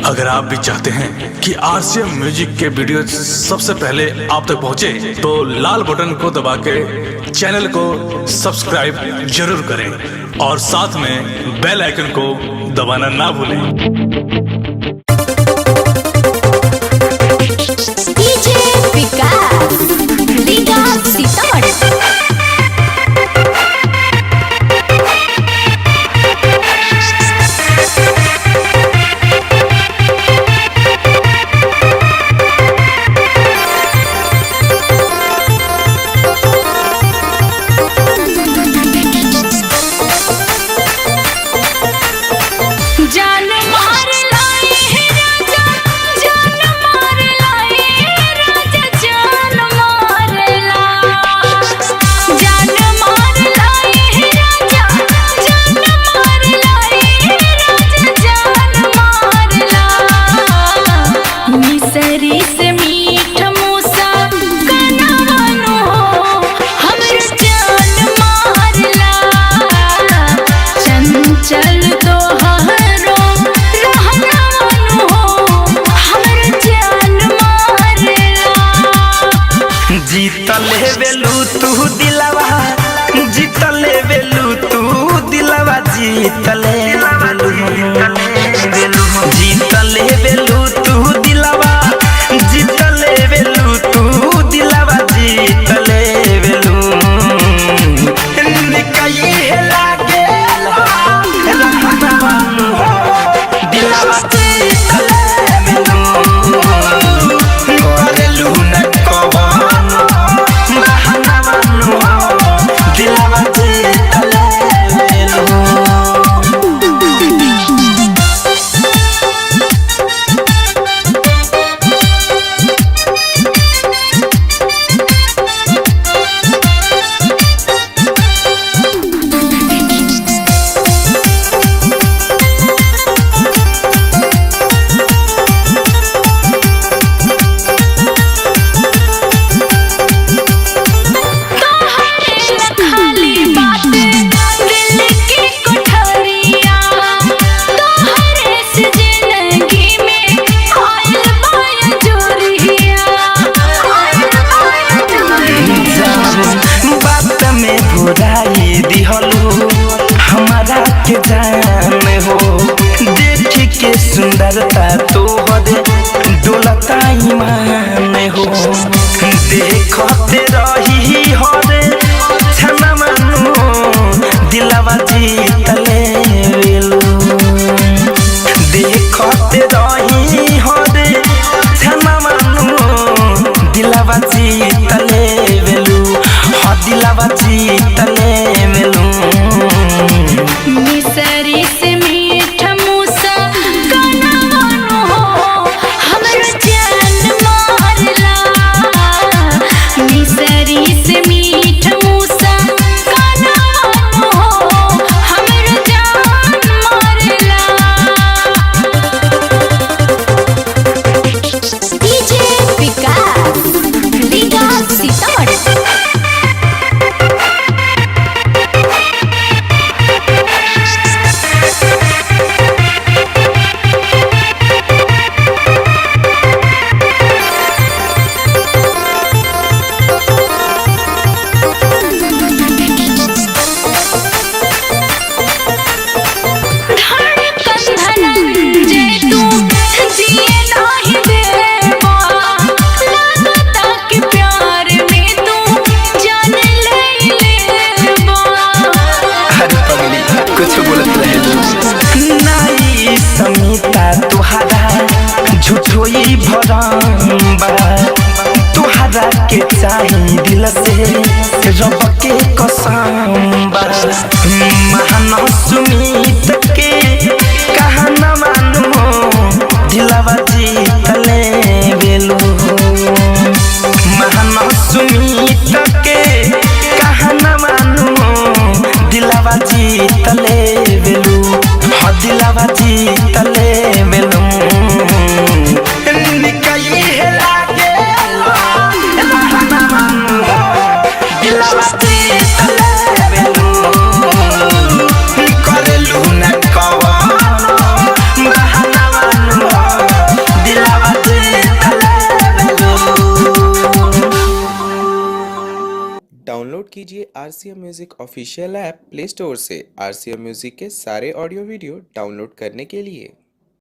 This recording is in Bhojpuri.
अगर आप भी चाहते हैं कि आरसीएम म्यूजिक के वीडियो सबसे पहले आप तक पहुंचे, तो लाल बटन को दबा के चैनल को सब्सक्राइब जरूर करें और साथ में बेल आइकन को दबाना ना भूलें। डीजे विकास लीगा सीतामढ़ी। जीतले वेलू तू दिलवा, जीतले वेलू तू दिलवा, जीतले जीतले वेलू तू दिलवा, जीतले वेलू तू दिलवा, जीतले वेलू निकाई लागे रहना दिलवा जीतले वेलू करेलू न हमारा के जान हो, देख के सुंदरता तोहरे डोलता ईमान हो, देखते रही हरे छना मानो दिलवा जीतले वेलू, देखते रही हरे छना मानो दिलवा जीतले वेलू, हाँ दिलवा जीतले वेलू। मिसरी से मीठ मूसा कनवानो हो हमर जान मारला, मिसरी से मीठ मूसा कनवानो हो हमर जान मारला। डीजे विकास लीगा सीतामढ़ी। झूठोई भरम्बा तुहरा के चाही दिल से रब के कसम बा, महान सुमित के कहा न मानो दिलवा जीतले वेलू, महान सुमित के कहा न मानो दिलवा जीतले वेलू, हाँ दिलवा जीतले वेलू निकाई लागे रहना दिलवा। डाउनलोड कीजिए RCM music official app play store से। RCM म्यूजिक के सारे ऑडियो वीडियो डाउनलोड करने के लिए